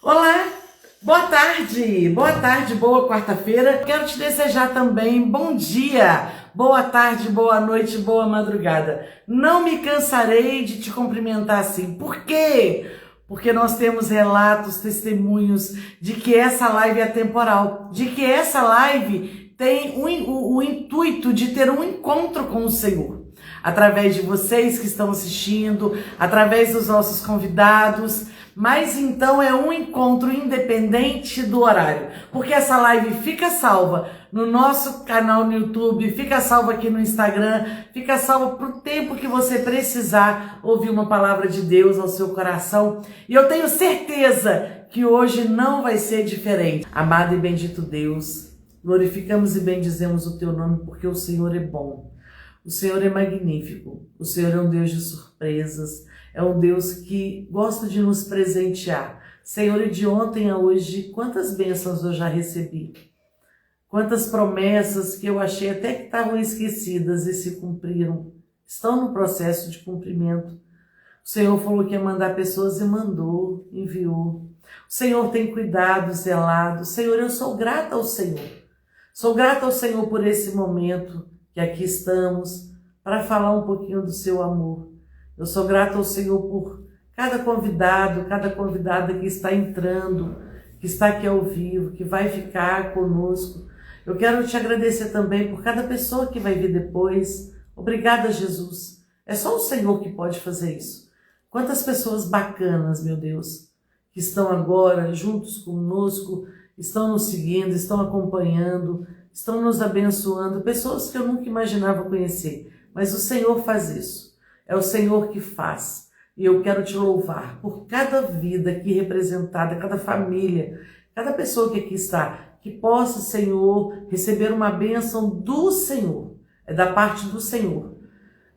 Olá, boa tarde, boa quarta-feira. Quero te desejar também bom dia, boa tarde, boa noite, boa madrugada. Não me cansarei de te cumprimentar assim. Por quê? Porque nós temos relatos, testemunhos de que essa live é atemporal, de que essa live tem o intuito de ter um encontro com o Senhor. Através de vocês que estão assistindo, através dos nossos convidados, mas então é um encontro independente do horário, porque essa live fica salva no nosso canal no YouTube, fica salva aqui no Instagram, fica salva para o tempo que você precisar ouvir uma palavra de Deus ao seu coração, e eu tenho certeza que hoje não vai ser diferente. Amado e bendito Deus, glorificamos e bendizemos o teu nome porque o Senhor é bom. O Senhor é magnífico, o Senhor é um Deus de surpresas, é um Deus que gosta de nos presentear. Senhor, e de ontem a hoje, quantas bênçãos eu já recebi, quantas promessas que eu achei até que estavam esquecidas e se cumpriram, estão no processo de cumprimento. O Senhor falou que ia mandar pessoas e mandou, enviou. O Senhor tem cuidado, zelado. Senhor, eu sou grata ao Senhor. Sou grata ao Senhor por esse momento que aqui estamos para falar um pouquinho do seu amor. Eu sou grata ao Senhor por cada convidado, cada convidada que está entrando, que está aqui ao vivo, que vai ficar conosco. Eu quero te agradecer também por cada pessoa que vai vir depois. Obrigada, Jesus. É só o Senhor que pode fazer isso. Quantas pessoas bacanas, meu Deus, que estão agora juntos conosco, estão nos seguindo, estão acompanhando, estão nos abençoando, pessoas que eu nunca imaginava conhecer, mas o Senhor faz isso, é o Senhor que faz, e eu quero te louvar por cada vida aqui representada, cada família, cada pessoa que aqui está, que possa, Senhor, receber uma bênção do Senhor, é da parte do Senhor.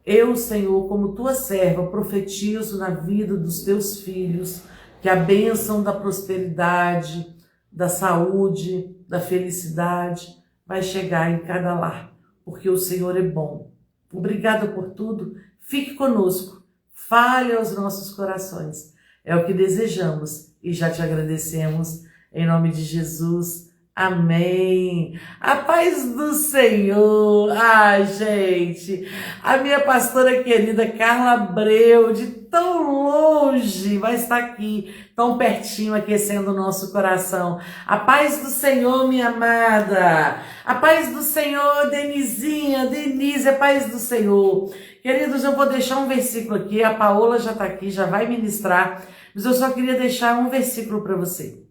Eu, Senhor, como tua serva, profetizo na vida dos teus filhos, que a bênção da prosperidade, da saúde, da felicidade, vai chegar em cada lar, porque o Senhor é bom. Obrigada por tudo. Fique conosco. Fale aos nossos corações. É o que desejamos e já te agradecemos. Em nome de Jesus. Amém. A paz do Senhor. Ah, gente. A minha pastora querida Carla Abreu, de tão longe, vai estar aqui, tão pertinho, aquecendo o nosso coração. A paz do Senhor, minha amada. A paz do Senhor, Denise, a paz do Senhor. Queridos, eu vou deixar um versículo aqui. A Paola já está aqui, já vai ministrar. Mas eu só queria deixar um versículo para você.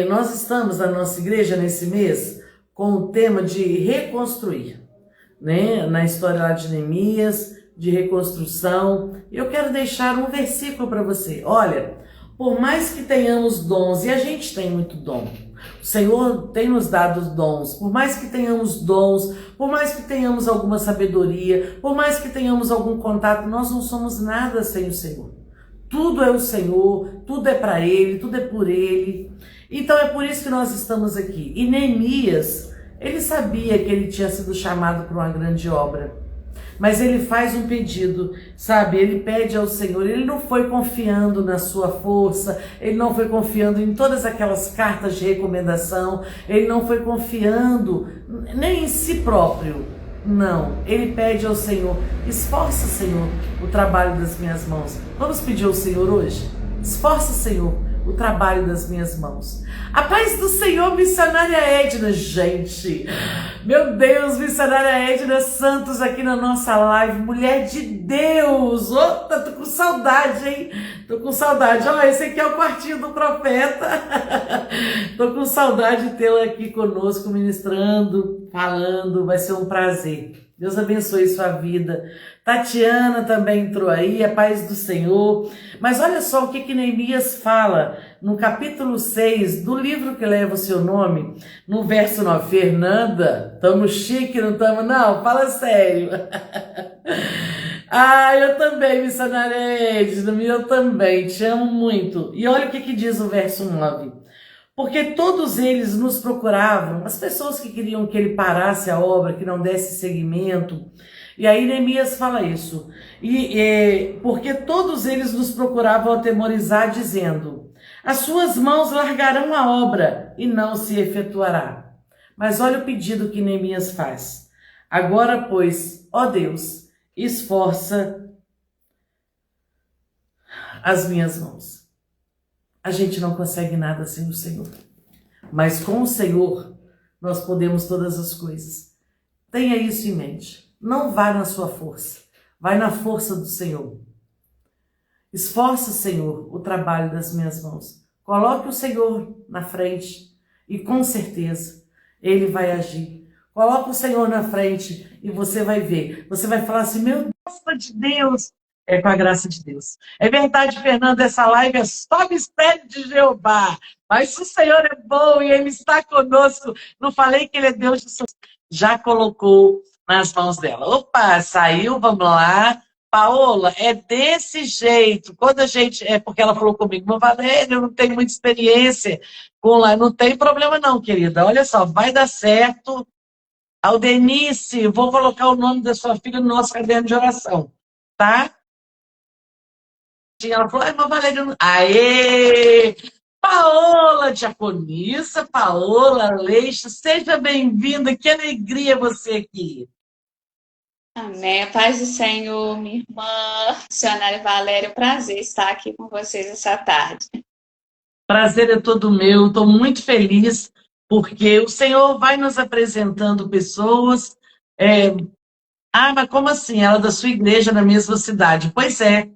Nós estamos na nossa igreja nesse mês com o tema de reconstruir, né? Na história lá de Neemias, de reconstrução. Eu quero deixar um versículo para você. Olha, por mais que tenhamos dons, e a gente tem muito dom, o Senhor tem nos dado os dons, por mais que tenhamos dons, por mais que tenhamos alguma sabedoria, por mais que tenhamos algum contato, nós não somos nada sem o Senhor. Tudo é o Senhor, tudo é para Ele, tudo é por Ele. Então é por isso que nós estamos aqui. E Neemias, ele sabia que ele tinha sido chamado para uma grande obra. Mas ele faz um pedido, sabe? Ele pede ao Senhor, ele não foi confiando na sua força, ele não foi confiando em todas aquelas cartas de recomendação, ele não foi confiando nem em si próprio. Não, ele pede ao Senhor, esforça, Senhor, o trabalho das minhas mãos. Vamos pedir ao Senhor hoje? Esforça, Senhor, o trabalho das minhas mãos. A paz do Senhor, missionária Edna, gente. Meu Deus, missionária Edna Santos aqui na nossa live, mulher de Deus. Opa, tô com saudade, hein? Tô com saudade. Ó, esse aqui é o quartinho do profeta. Tô com saudade de tê-la aqui conosco, ministrando, falando. Vai ser um prazer. Deus abençoe sua vida. Tatiana também entrou aí, a paz do Senhor. Mas olha só o que Neemias fala no capítulo 6 do livro que leva o seu nome, no verso 9. Fernanda, tamo chique, não tamo? Não, fala sério. Ah, eu também, missionária Edna, eu também, te amo muito. E olha o que diz o verso 9. Porque todos eles nos procuravam, as pessoas que queriam que ele parasse a obra, que não desse seguimento, E aí Neemias fala isso. Porque todos eles nos procuravam atemorizar, dizendo: as suas mãos largarão a obra e não se efetuará. Mas olha o pedido que Neemias faz. Agora, pois, ó Deus, esforça as minhas mãos. A gente não consegue nada sem o Senhor. Mas com o Senhor, nós podemos todas as coisas. Tenha isso em mente. Não vá na sua força. Vai na força do Senhor. Esforça, Senhor, o trabalho das minhas mãos. Coloque o Senhor na frente e com certeza Ele vai agir. Coloque o Senhor na frente e você vai ver. Você vai falar assim, meu Deus de Deus. É com a graça de Deus. É verdade, Fernando, essa live é só mistério de Jeová. Mas o Senhor é bom e Ele está conosco. Não falei que Ele é Deus de sucesso. Já colocou nas mãos dela. Opa, saiu, vamos lá. Paola, é desse jeito. Quando a gente. É porque ela falou comigo, mas Valéria, eu não tenho muita experiência com lá. Não tem problema, não, querida. Olha só, vai dar certo. Aldenice, vou colocar o nome da sua filha no nosso caderno de oração, tá? Ela falou, ai, mas Valéria. Aê! Paola, diaconisa, Paola Leixo, seja bem-vinda. Que alegria você aqui. Amém. A paz do Senhor, minha irmã, missionária Valéria, prazer estar aqui com vocês essa tarde. Prazer é todo meu, estou muito feliz, porque o Senhor vai nos apresentando pessoas. Mas como assim? Ela é da sua igreja, na mesma cidade? Pois é.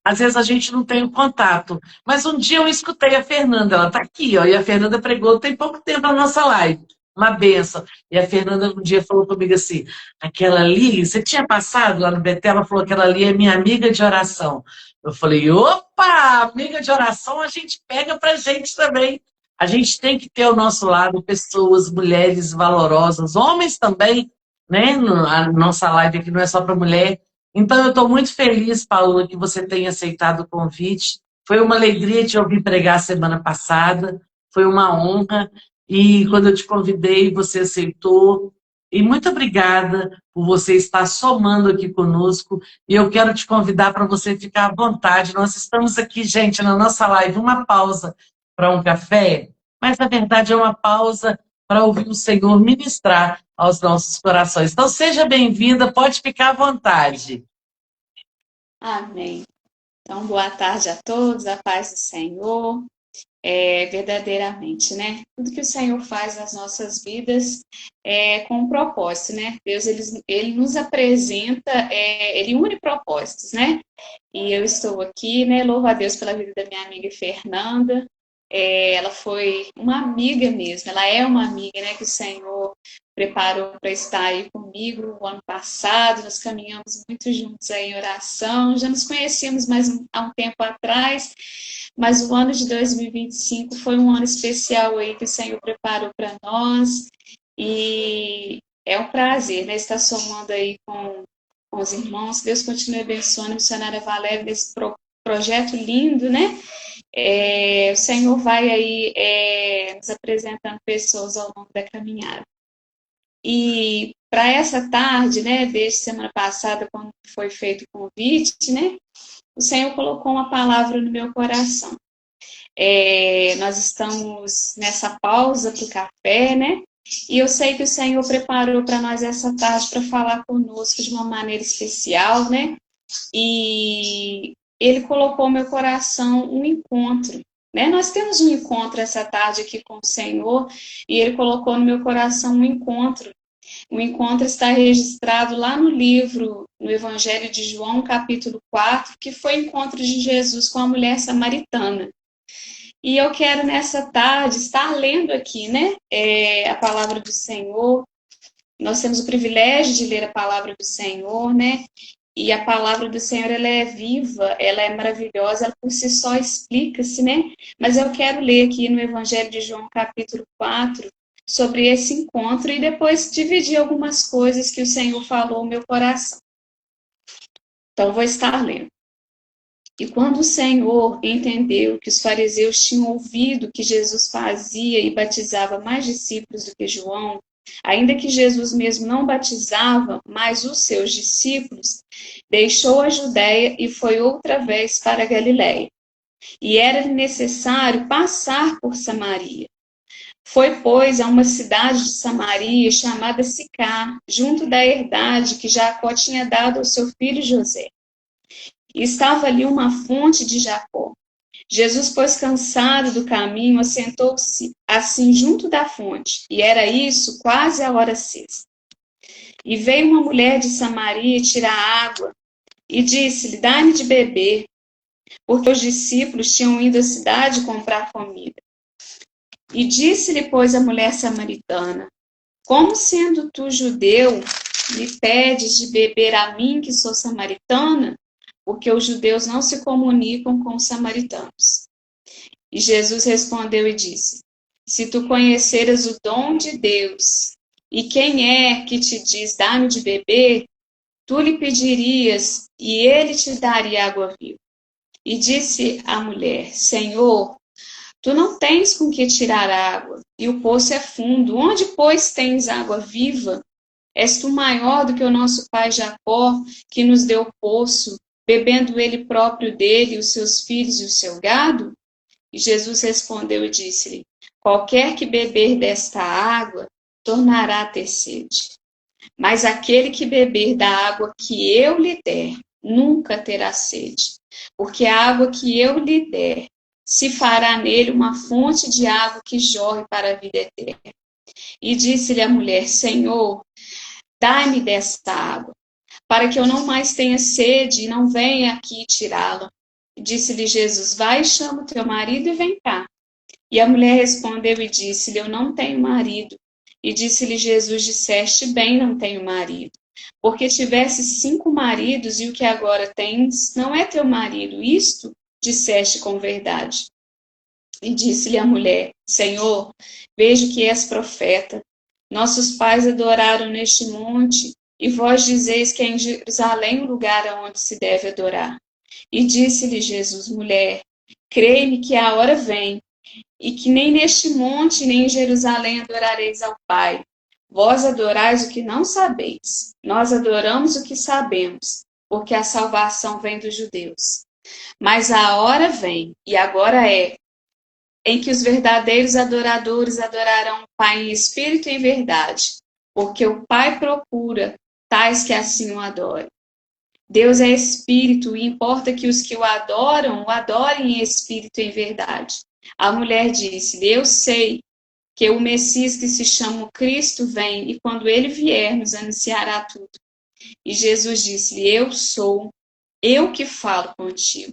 Às vezes a gente não tem o contato. Mas um dia eu escutei a Fernanda, ela está aqui, ó, e a Fernanda pregou tem pouco tempo na nossa live. Uma benção. E a Fernanda um dia falou comigo assim, aquela ali, você tinha passado lá no Betel? Ela falou, aquela ali é minha amiga de oração. Eu falei, opa, amiga de oração a gente pega pra gente também. A gente tem que ter ao nosso lado pessoas, mulheres valorosas, homens também, né? A nossa live aqui não é só para mulher. Então, eu estou muito feliz, Paula, que você tenha aceitado o convite. Foi uma alegria te ouvir pregar semana passada, foi uma honra. E quando eu te convidei, você aceitou. E muito obrigada por você estar somando aqui conosco. E eu quero te convidar para você ficar à vontade. Nós estamos aqui, gente, na nossa live, uma pausa para um café, mas na verdade é uma pausa para ouvir o Senhor ministrar aos nossos corações. Então, seja bem-vinda, pode ficar à vontade. Amém. Então, boa tarde a todos, a paz do Senhor. Verdadeiramente, né? Tudo que o Senhor faz nas nossas vidas é com um propósito, né? Deus, ele nos apresenta, ele une propósitos, né? E eu estou aqui, né? Louvo a Deus pela vida da minha amiga Fernanda. Ela foi uma amiga mesmo, ela é uma amiga, né? Que o Senhor preparou para estar aí comigo o ano passado, nós caminhamos muito juntos aí em oração, já nos conhecíamos há um tempo atrás, mas o ano de 2025 foi um ano especial aí que o Senhor preparou para nós, e é um prazer, né? Estar somando aí com os irmãos. Deus continue abençoando a missionária Valéria nesse projeto lindo, né? O Senhor vai aí nos apresentando pessoas ao longo da caminhada. E para essa tarde, né, desde semana passada, quando foi feito o convite, né, o Senhor colocou uma palavra no meu coração. Nós estamos nessa pausa para o café, né? E eu sei que o Senhor preparou para nós essa tarde para falar conosco de uma maneira especial, né? E Ele colocou no meu coração um encontro, né? Nós temos um encontro essa tarde aqui com o Senhor, e Ele colocou no meu coração um encontro. O encontro está registrado lá no livro, no Evangelho de João, capítulo 4, que foi o encontro de Jesus com a mulher samaritana. E eu quero, nessa tarde, estar lendo aqui, né, a palavra do Senhor. Nós temos o privilégio de ler a palavra do Senhor, né? E a palavra do Senhor, ela é viva, ela é maravilhosa, ela por si só explica-se, né? Mas eu quero ler aqui no Evangelho de João, capítulo 4, sobre esse encontro e depois dividir algumas coisas que o Senhor falou no meu coração. Então, vou estar lendo. E quando o Senhor entendeu que os fariseus tinham ouvido que Jesus fazia e batizava mais discípulos do que João, Ainda que Jesus mesmo não batizava, mas os seus discípulos, deixou a Judéia e foi outra vez para a Galiléia. E era necessário passar por Samaria. Foi, pois, a uma cidade de Samaria chamada Sicar, junto da herdade que Jacó tinha dado ao seu filho José. E estava ali uma fonte de Jacó. Jesus, pois, cansado do caminho, assentou-se assim junto da fonte, e era isso quase a hora sexta. E veio uma mulher de Samaria tirar água, e disse-lhe: dá-me de beber, porque os discípulos tinham ido à cidade comprar comida. E disse-lhe, pois, a mulher samaritana: como sendo tu judeu, me pedes de beber a mim, que sou samaritana? Porque os judeus não se comunicam com os samaritanos. E Jesus respondeu e disse: se tu conheceras o dom de Deus, e quem é que te diz dá-me de beber, tu lhe pedirias, e ele te daria água viva. E disse a mulher: Senhor, tu não tens com que tirar água, e o poço é fundo. Onde, pois, tens água viva? És tu maior do que o nosso pai Jacó, que nos deu o poço, bebendo ele próprio dele, os seus filhos e o seu gado? E Jesus respondeu e disse-lhe: qualquer que beber desta água, tornará a ter sede. Mas aquele que beber da água que eu lhe der, nunca terá sede. Porque a água que eu lhe der, se fará nele uma fonte de água que jorre para a vida eterna. E disse-lhe a mulher: Senhor, dai-me desta água, para que eu não mais tenha sede e não venha aqui tirá-la. Disse-lhe Jesus: vai, chama o teu marido e vem cá. E a mulher respondeu e disse-lhe: eu não tenho marido. E disse-lhe Jesus: disseste bem, não tenho marido. Porque tivesse 5 maridos e o que agora tens não é teu marido. Isto disseste com verdade. E disse-lhe a mulher: Senhor, vejo que és profeta. Nossos pais adoraram neste monte, e vós dizeis que é em Jerusalém o lugar aonde se deve adorar. E disse-lhe Jesus: mulher, crê-me que a hora vem, e que nem neste monte, nem em Jerusalém adorareis ao Pai. Vós adorais o que não sabeis. Nós adoramos o que sabemos, porque a salvação vem dos judeus. Mas a hora vem, e agora é, em que os verdadeiros adoradores adorarão o Pai em espírito e em verdade, porque o Pai procura tais que assim o adorem. Deus é espírito, e importa que os que o adorem em espírito e em verdade. A mulher disse: eu sei que o Messias, que se chama Cristo, vem, e quando ele vier, nos anunciará tudo. E Jesus disse-lhe: eu sou, eu que falo contigo.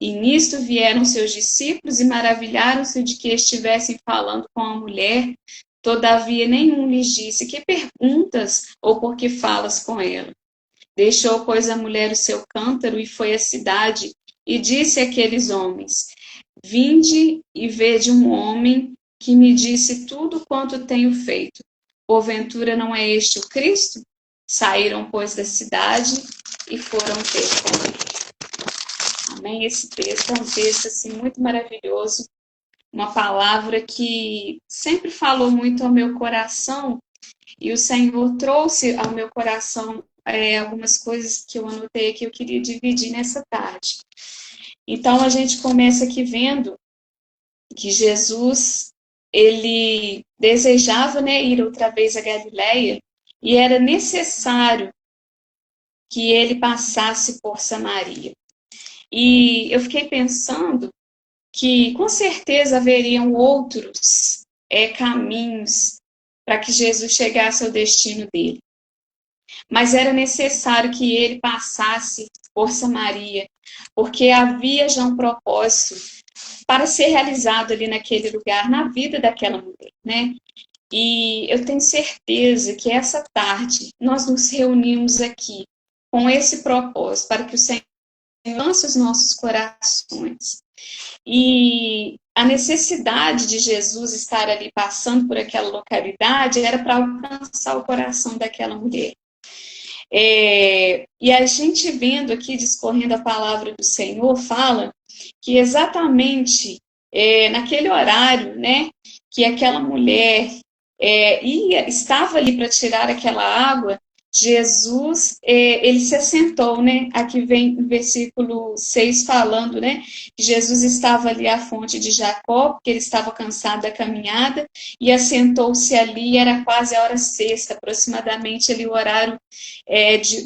E nisto vieram seus discípulos e maravilharam-se de que estivessem falando com a mulher. Todavia nenhum lhes disse: que perguntas ou por que falas com ela? Deixou, pois, a mulher o seu cântaro e foi à cidade e disse àqueles homens: vinde e vede um homem que me disse tudo quanto tenho feito. Porventura não é este o Cristo? Saíram, pois, da cidade e foram ter com ele. Amém? Esse texto é um texto assim, muito maravilhoso, uma palavra que sempre falou muito ao meu coração, e o Senhor trouxe ao meu coração algumas coisas que eu anotei que eu queria dividir nessa tarde. Então, a gente começa aqui vendo que Jesus, ele desejava, né, ir outra vez a Galiléia, e era necessário que ele passasse por Samaria. E eu fiquei pensando que, com certeza, haveriam outros caminhos para que Jesus chegasse ao destino dele. Mas era necessário que ele passasse por Samaria, porque havia já um propósito para ser realizado ali naquele lugar, na vida daquela mulher, né? E eu tenho certeza que essa tarde nós nos reunimos aqui com esse propósito, para que o Senhor lance os nossos corações. E a necessidade de Jesus estar ali passando por aquela localidade era para alcançar o coração daquela mulher. E a gente vendo aqui, discorrendo a palavra do Senhor, fala que exatamente naquele horário, né, que aquela mulher e estava ali para tirar aquela água, Jesus, ele se assentou, né? Aqui vem o versículo 6 falando, né? Que Jesus estava ali à fonte de Jacó, porque ele estava cansado da caminhada, e assentou-se ali, era quase a hora sexta, aproximadamente ali o horário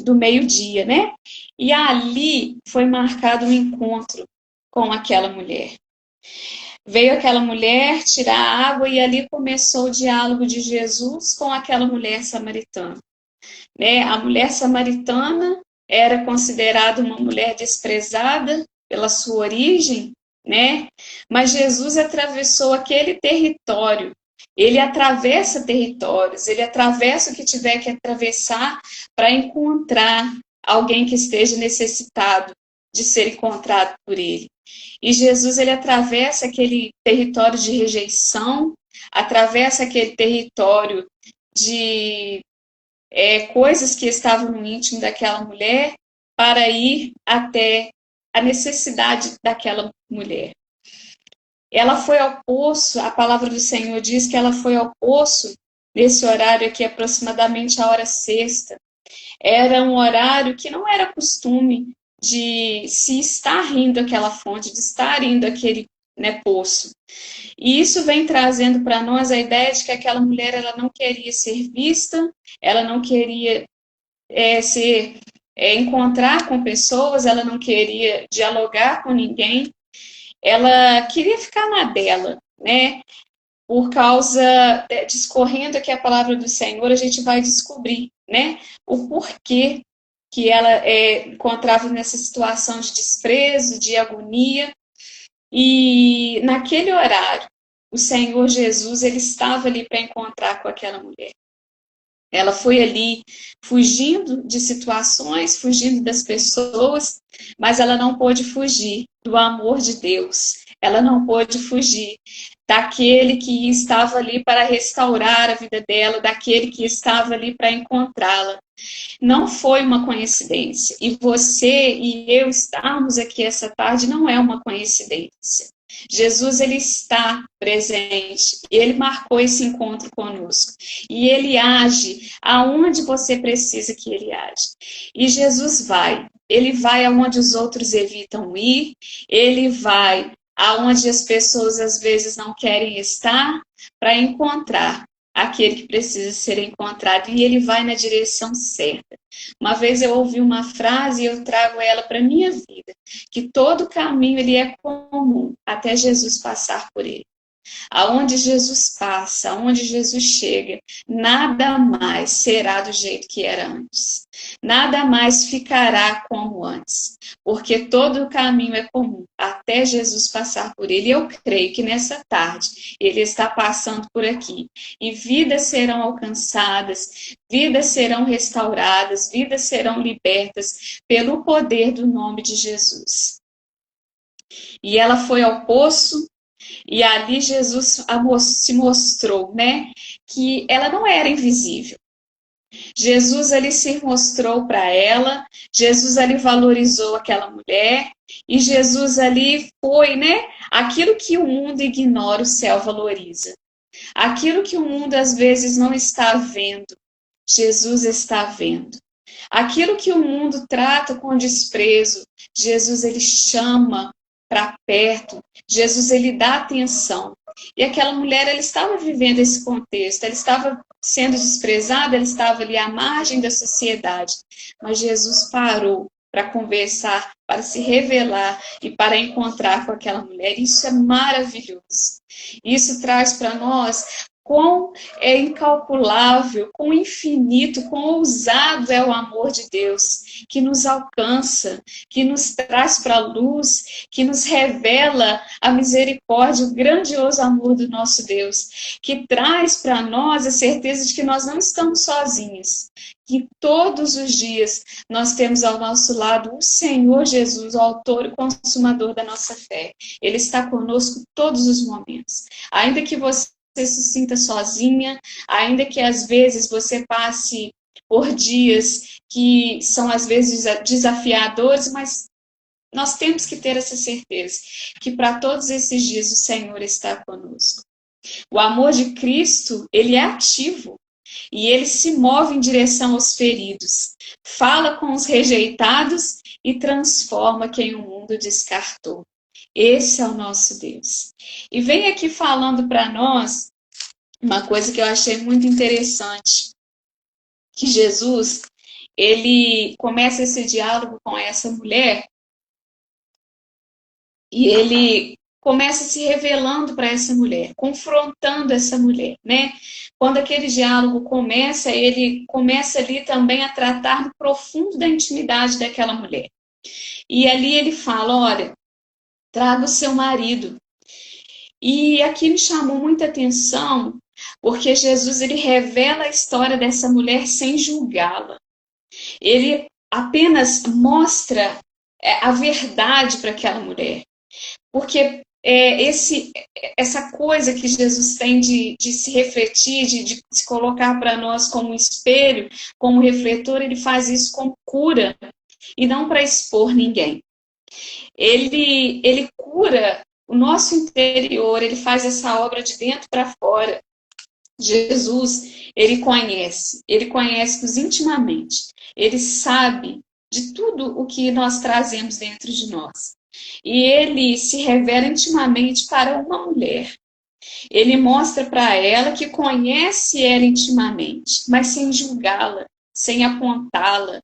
do meio-dia, né? E ali foi marcado um encontro com aquela mulher. Veio aquela mulher tirar a água e ali começou o diálogo de Jesus com aquela mulher samaritana. Né? A mulher samaritana era considerada uma mulher desprezada pela sua origem, né? Mas Jesus atravessou aquele território. Ele atravessa territórios, ele atravessa o que tiver que atravessar para encontrar alguém que esteja necessitado de ser encontrado por ele. E Jesus, ele atravessa aquele território de rejeição, atravessa aquele território de coisas que estavam no íntimo daquela mulher para ir até a necessidade daquela mulher. Ela foi ao poço, a palavra do Senhor diz que ela foi ao poço nesse horário aqui, aproximadamente a hora sexta. Era um horário que não era costume de se estar indo àquela fonte, de estar indo àquele poço. E isso vem trazendo para nós a ideia de que aquela mulher ela não queria ser vista, ela não queria encontrar com pessoas, ela não queria dialogar com ninguém, ela queria ficar na dela, né? Por causa, discorrendo aqui a palavra do Senhor, a gente vai descobrir, né? O porquê que ela encontrava nessa situação de desprezo, de agonia. E naquele horário, o Senhor Jesus, ele estava ali para encontrar com aquela mulher. Ela foi ali fugindo de situações, fugindo das pessoas, mas ela não pôde fugir do amor de Deus. Ela não pôde fugir daquele que estava ali para restaurar a vida dela, daquele que estava ali para encontrá-la. Não foi uma coincidência. E você e eu estarmos aqui essa tarde não é uma coincidência. Jesus, ele está presente, ele marcou esse encontro conosco, e ele age aonde você precisa que ele age. E Jesus ele vai aonde os outros evitam ir, ele vai aonde as pessoas às vezes não querem estar, para encontrar aquele que precisa ser encontrado, e ele vai na direção certa. Uma vez eu ouvi uma frase e eu trago ela para a minha vida, que todo caminho ele é comum até Jesus passar por ele. Aonde Jesus passa, aonde Jesus chega, nada mais será do jeito que era antes. Nada mais ficará como antes, porque todo o caminho é comum até Jesus passar por ele. Eu creio que nessa tarde ele está passando por aqui e vidas serão alcançadas, vidas serão restauradas, vidas serão libertas pelo poder do nome de Jesus. E ela foi ao poço. E ali Jesus se mostrou, né? Que ela não era invisível. Jesus ali se mostrou para ela, Jesus ali valorizou aquela mulher, e Jesus ali foi, né? Aquilo que o mundo ignora, o céu valoriza. Aquilo que o mundo às vezes não está vendo, Jesus está vendo. Aquilo que o mundo trata com desprezo, Jesus ele chama para perto, Jesus ele dá atenção. E aquela mulher, ela estava vivendo esse contexto, ela estava sendo desprezada, ela estava ali à margem da sociedade. Mas Jesus parou para conversar, para se revelar e para encontrar com aquela mulher. Isso é maravilhoso. Isso traz para nós quão incalculável, quão infinito, quão ousado é o amor de Deus, que nos alcança, que nos traz para a luz, que nos revela a misericórdia, o grandioso amor do nosso Deus, que traz para nós a certeza de que nós não estamos sozinhos, que todos os dias nós temos ao nosso lado o Senhor Jesus, o autor e consumador da nossa fé. Ele está conosco todos os momentos. Ainda que você se sinta sozinha, ainda que às vezes você passe por dias que são às vezes desafiadores, mas nós temos que ter essa certeza que para todos esses dias o Senhor está conosco. O amor de Cristo, ele é ativo e ele se move em direção aos feridos, fala com os rejeitados e transforma quem o mundo descartou. Esse é o nosso Deus. E vem aqui falando para nós uma coisa que eu achei muito interessante, que Jesus, ele começa esse diálogo com essa mulher e ele começa se revelando para essa mulher, confrontando essa mulher, né? Quando aquele diálogo começa, ele começa ali também a tratar do profundo da intimidade daquela mulher. E ali ele fala, olha, traga o seu marido. E aqui me chamou muita atenção, porque Jesus ele revela a história dessa mulher sem julgá-la. Ele apenas mostra a verdade para aquela mulher. Porque essa coisa que Jesus tem de se refletir, de se colocar para nós como um espelho, como refletor, ele faz isso como cura e não para expor ninguém. Ele cura o nosso interior, ele faz essa obra de dentro para fora. Jesus, ele conhece-nos intimamente, ele sabe de tudo o que nós trazemos dentro de nós. E ele se revela intimamente para uma mulher. Ele mostra para ela que conhece ela intimamente, mas sem julgá-la, sem apontá-la,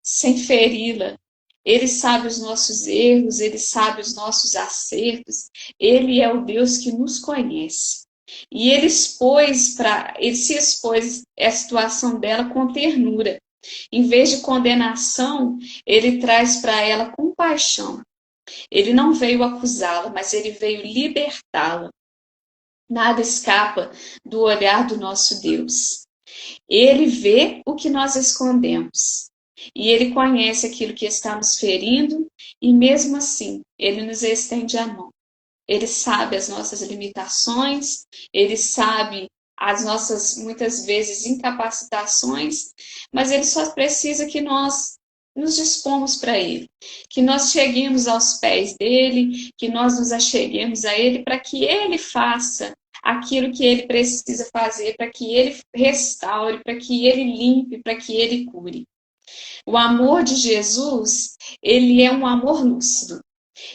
sem feri-la. Ele sabe os nossos erros, ele sabe os nossos acertos. Ele é o Deus que nos conhece. E ele se expôs à situação dela com ternura. Em vez de condenação, ele traz para ela compaixão. Ele não veio acusá-la, mas ele veio libertá-la. Nada escapa do olhar do nosso Deus. Ele vê o que nós escondemos. E ele conhece aquilo que está nos ferindo, e mesmo assim, ele nos estende a mão. Ele sabe as nossas limitações, ele sabe as nossas, muitas vezes, incapacitações, mas ele só precisa que nós nos dispomos para ele, que nós cheguemos aos pés dele, que nós nos acheguemos a ele, para que ele faça aquilo que ele precisa fazer, para que ele restaure, para que ele limpe, para que ele cure. O amor de Jesus, ele é um amor lúcido.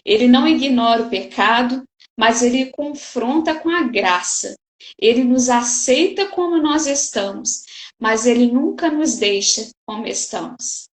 Ele não ignora o pecado, mas ele confronta com a graça. Ele nos aceita como nós estamos, mas ele nunca nos deixa como estamos.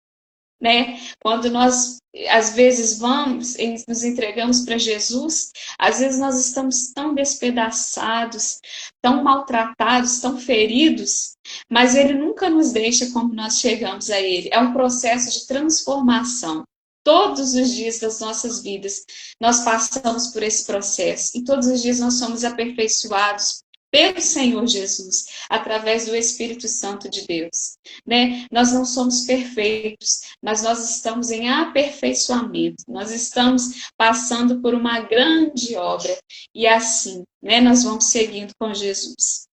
Né? Quando nós, às vezes, vamos e nos entregamos para Jesus, às vezes nós estamos tão despedaçados, tão maltratados, tão feridos, mas ele nunca nos deixa como nós chegamos a ele. É um processo de transformação. Todos os dias das nossas vidas, nós passamos por esse processo. E todos os dias nós somos aperfeiçoados pelo Senhor Jesus, através do Espírito Santo de Deus. Né? Nós não somos perfeitos, mas nós estamos em aperfeiçoamento. Nós estamos passando por uma grande obra. E assim, né, nós vamos seguindo com Jesus.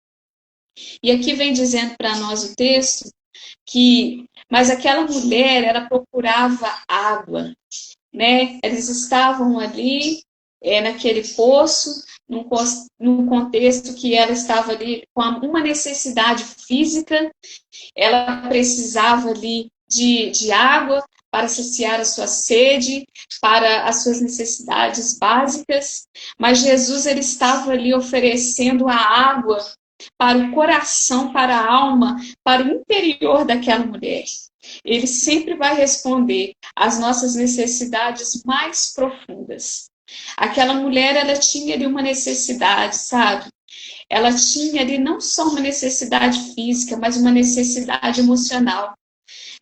E aqui vem dizendo para nós o texto mas aquela mulher, ela procurava água, né? Eles estavam ali, naquele poço, num contexto que ela estava ali com uma necessidade física, ela precisava ali de água para saciar a sua sede, para as suas necessidades básicas, mas Jesus ele estava ali oferecendo a água para o coração, para a alma, para o interior daquela mulher. Ele sempre vai responder às nossas necessidades mais profundas. Aquela mulher, ela tinha ali uma necessidade, sabe? Ela tinha ali não só uma necessidade física, mas uma necessidade emocional.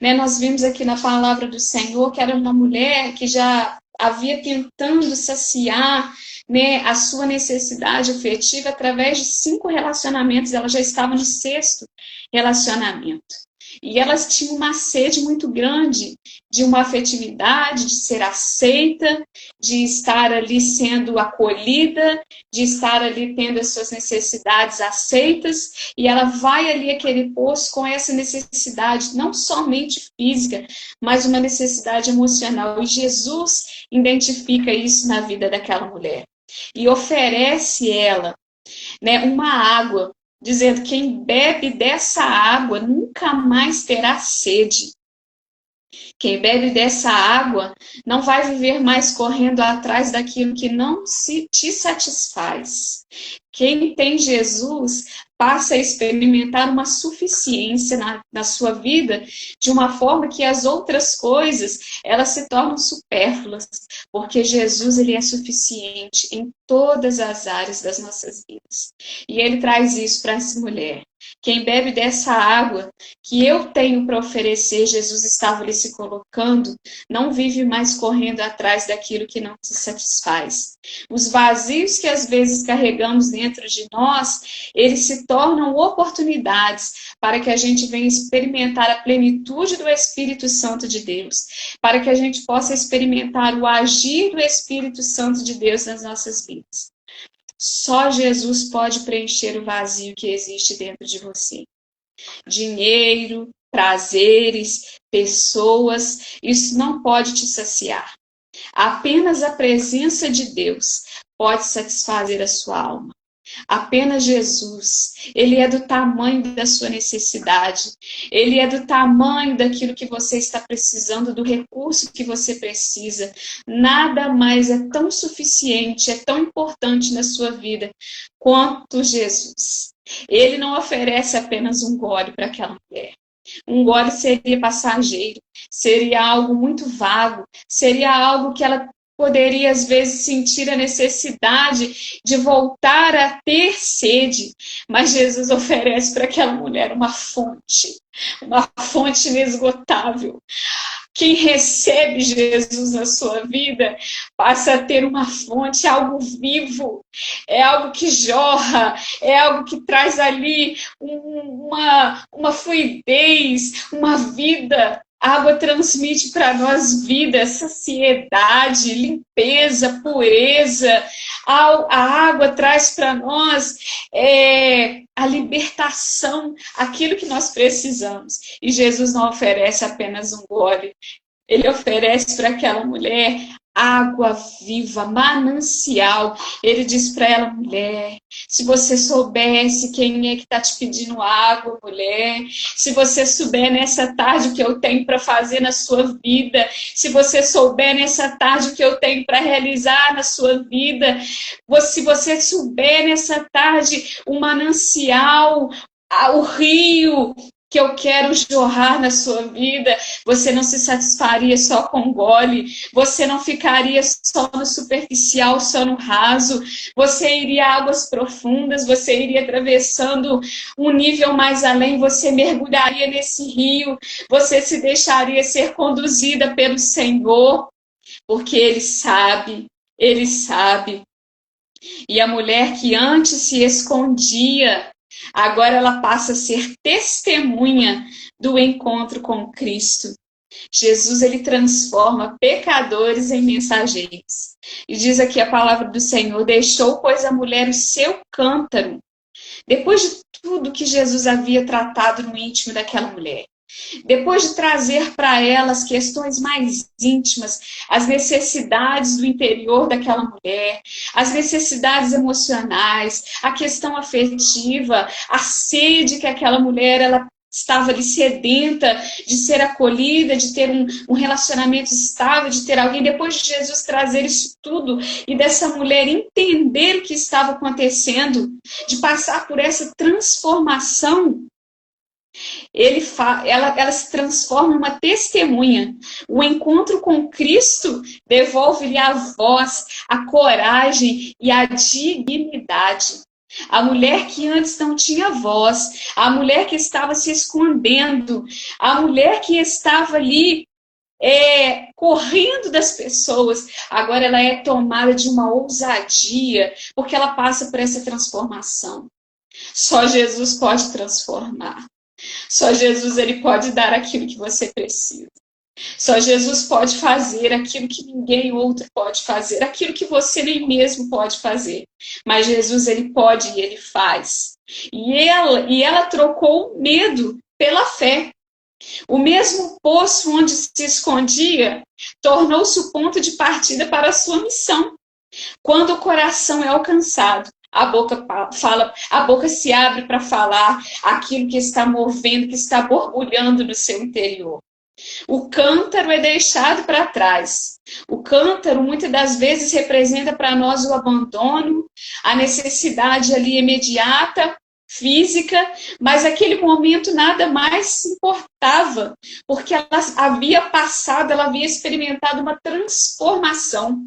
Né? Nós vimos aqui na palavra do Senhor que era uma mulher que já havia tentando saciar, né, a sua necessidade afetiva através de 5 relacionamentos. Ela já estava no 6º relacionamento. E elas tinham uma sede muito grande de uma afetividade, de ser aceita, de estar ali sendo acolhida, de estar ali tendo as suas necessidades aceitas. E ela vai ali àquele poço com essa necessidade, não somente física, mas uma necessidade emocional. E Jesus identifica isso na vida daquela mulher. E oferece ela né, uma água, dizendo: quem bebe dessa água nunca mais terá sede. Quem bebe dessa água não vai viver mais correndo atrás daquilo que não te satisfaz. Quem tem Jesus passa a experimentar uma suficiência na sua vida, de uma forma que as outras coisas, elas se tornam supérfluas, porque Jesus, ele é suficiente em todas as áreas das nossas vidas. E ele traz isso para essa mulher. Quem bebe dessa água que eu tenho para oferecer, Jesus estava ali se colocando, não vive mais correndo atrás daquilo que não te satisfaz. Os vazios que às vezes carregamos dentro de nós, eles se tornam oportunidades para que a gente venha experimentar a plenitude do Espírito Santo de Deus, para que a gente possa experimentar o agir do Espírito Santo de Deus nas nossas vidas. Só Jesus pode preencher o vazio que existe dentro de você. Dinheiro, prazeres, pessoas, isso não pode te saciar. Apenas a presença de Deus pode satisfazer a sua alma. Apenas Jesus, ele é do tamanho da sua necessidade, ele é do tamanho daquilo que você está precisando, do recurso que você precisa. Nada mais é tão suficiente, é tão importante na sua vida quanto Jesus. Ele não oferece apenas um gole para aquela mulher. Um gole seria passageiro, seria algo muito vago, seria algo que ela poderia, às vezes, sentir a necessidade de voltar a ter sede. Mas Jesus oferece para aquela mulher uma fonte inesgotável. Quem recebe Jesus na sua vida passa a ter uma fonte, algo vivo, é algo que jorra, é algo que traz ali uma fluidez, uma vida. A água transmite para nós vida, saciedade, limpeza, pureza. A água traz para nós a libertação, aquilo que nós precisamos. E Jesus não oferece apenas um gole. Ele oferece para aquela mulher água viva, manancial. Ele diz para ela: mulher, se você soubesse quem é que está te pedindo água, mulher, se você souber nessa tarde o que eu tenho para fazer na sua vida, se você souber nessa tarde o que eu tenho para realizar na sua vida, se você souber nessa tarde o manancial, o rio que eu quero jorrar na sua vida, você não se satisfaria só com gole, você não ficaria só no superficial, só no raso, você iria a águas profundas, você iria atravessando um nível mais além, você mergulharia nesse rio, você se deixaria ser conduzida pelo Senhor, porque Ele sabe, Ele sabe. E a mulher que antes se escondia, agora ela passa a ser testemunha do encontro com Cristo. Jesus, ele transforma pecadores em mensageiros. E diz aqui a palavra do Senhor: deixou, pois, a mulher o seu cântaro. Depois de tudo que Jesus havia tratado no íntimo daquela mulher, depois de trazer para ela as questões mais íntimas, as necessidades do interior daquela mulher, as necessidades emocionais, a questão afetiva, a sede que aquela mulher ela estava ali sedenta de ser acolhida, de ter um relacionamento estável, de ter alguém. Depois de Jesus trazer isso tudo e dessa mulher entender o que estava acontecendo, de passar por essa transformação, ela se transforma em uma testemunha. O encontro com Cristo devolve-lhe a voz, a coragem e a dignidade. A mulher que antes não tinha voz, a mulher que estava se escondendo, a mulher que estava ali correndo das pessoas, agora ela é tomada de uma ousadia, porque ela passa por essa transformação. Só Jesus pode transformar. Só Jesus, ele pode dar aquilo que você precisa. Só Jesus pode fazer aquilo que ninguém outro pode fazer, aquilo que você nem mesmo pode fazer. Mas Jesus, ele pode e ele faz. E ela trocou o medo pela fé. O mesmo poço onde se escondia tornou-se o ponto de partida para a sua missão. Quando o coração é alcançado, A boca fala, a boca se abre para falar aquilo que está movendo, que está borbulhando no seu interior. O cântaro é deixado para trás. O cântaro, muitas das vezes, representa para nós o abandono, a necessidade ali imediata, física, mas aquele momento nada mais se importava, porque ela havia passado, ela havia experimentado uma transformação.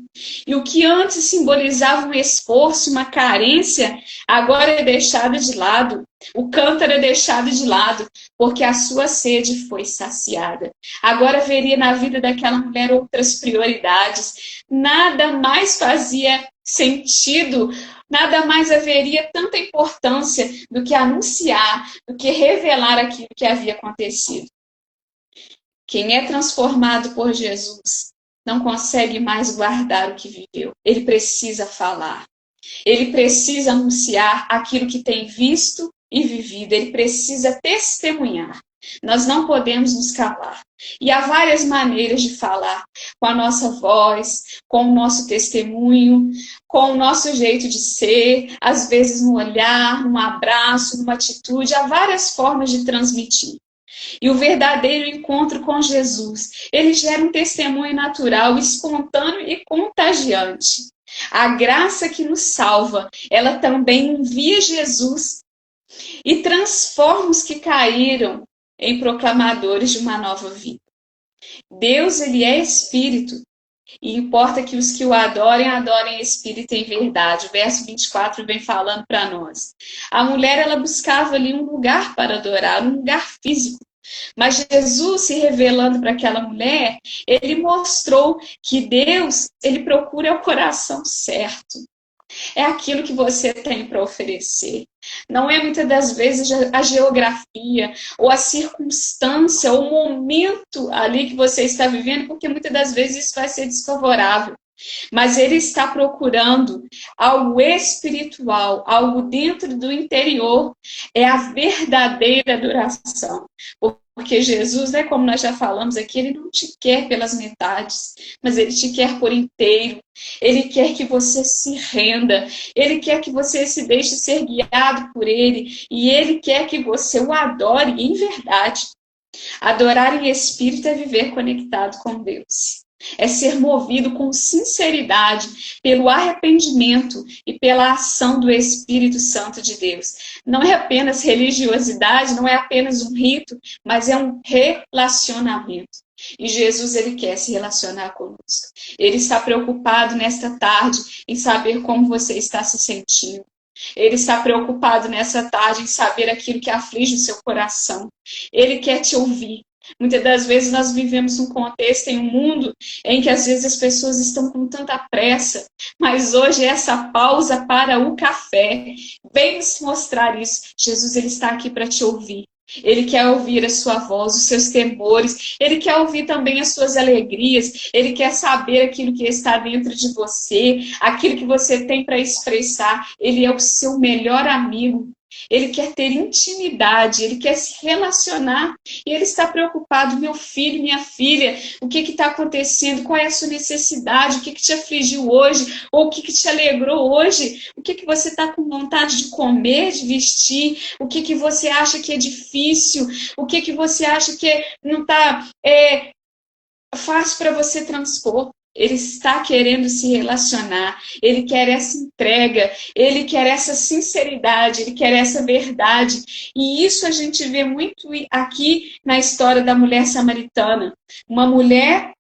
E o que antes simbolizava um esforço, uma carência, agora é deixado de lado. O cântaro é deixado de lado, porque a sua sede foi saciada. Agora veria na vida daquela mulher outras prioridades. Nada mais fazia sentido, nada mais haveria tanta importância do que anunciar, do que revelar aquilo que havia acontecido. Quem é transformado por Jesus não consegue mais guardar o que viveu. Ele precisa falar. Ele precisa anunciar aquilo que tem visto e vivido. Ele precisa testemunhar. Nós não podemos nos calar. E há várias maneiras de falar, com a nossa voz, com o nosso testemunho, com o nosso jeito de ser, às vezes no olhar, num abraço, numa atitude, há várias formas de transmitir. E o verdadeiro encontro com Jesus, ele gera um testemunho natural, espontâneo e contagiante. A graça que nos salva, ela também envia Jesus e transforma os que caíram em proclamadores de uma nova vida. Deus, ele é espírito, e importa que os que o adorem, adorem espírito em verdade. O verso 24 vem falando para nós. A mulher, ela buscava ali um lugar para adorar, um lugar físico. Mas Jesus, se revelando para aquela mulher, ele mostrou que Deus, ele procura o coração certo. É aquilo que você tem para oferecer. Não é muitas das vezes a geografia, ou a circunstância, ou o momento ali que você está vivendo, porque muitas das vezes isso vai ser desfavorável. Mas ele está procurando algo espiritual, algo dentro do interior. É a verdadeira adoração. Porque Jesus, né, como nós já falamos aqui, ele não te quer pelas metades, mas ele te quer por inteiro. Ele quer que você se renda. Ele quer que você se deixe ser guiado por ele. E ele quer que você o adore em verdade. Adorar em espírito é viver conectado com Deus. É ser movido com sinceridade pelo arrependimento e pela ação do Espírito Santo de Deus. Não é apenas religiosidade, não é apenas um rito, mas é um relacionamento. E Jesus, ele quer se relacionar conosco. Ele está preocupado nesta tarde em saber como você está se sentindo. Ele está preocupado nessa tarde em saber aquilo que aflige o seu coração. Ele quer te ouvir. Muitas das vezes nós vivemos um contexto em um mundo em que às vezes as pessoas estão com tanta pressa, mas hoje essa pausa para o café vem nos mostrar isso. Jesus, ele está aqui para te ouvir. Ele quer ouvir a sua voz, os seus temores, ele quer ouvir também as suas alegrias, ele quer saber aquilo que está dentro de você, aquilo que você tem para expressar. Ele é o seu melhor amigo. Ele quer ter intimidade, ele quer se relacionar e ele está preocupado, meu filho, minha filha, o que está acontecendo, qual é a sua necessidade, o que te afligiu hoje, ou o que te alegrou hoje, o que você está com vontade de comer, de vestir, o que você acha que é difícil, o que você acha que não está fácil para você transpor. Ele está querendo se relacionar, ele quer essa entrega, ele quer essa sinceridade, ele quer essa verdade. E isso a gente vê muito aqui na história da mulher samaritana. Uma mulher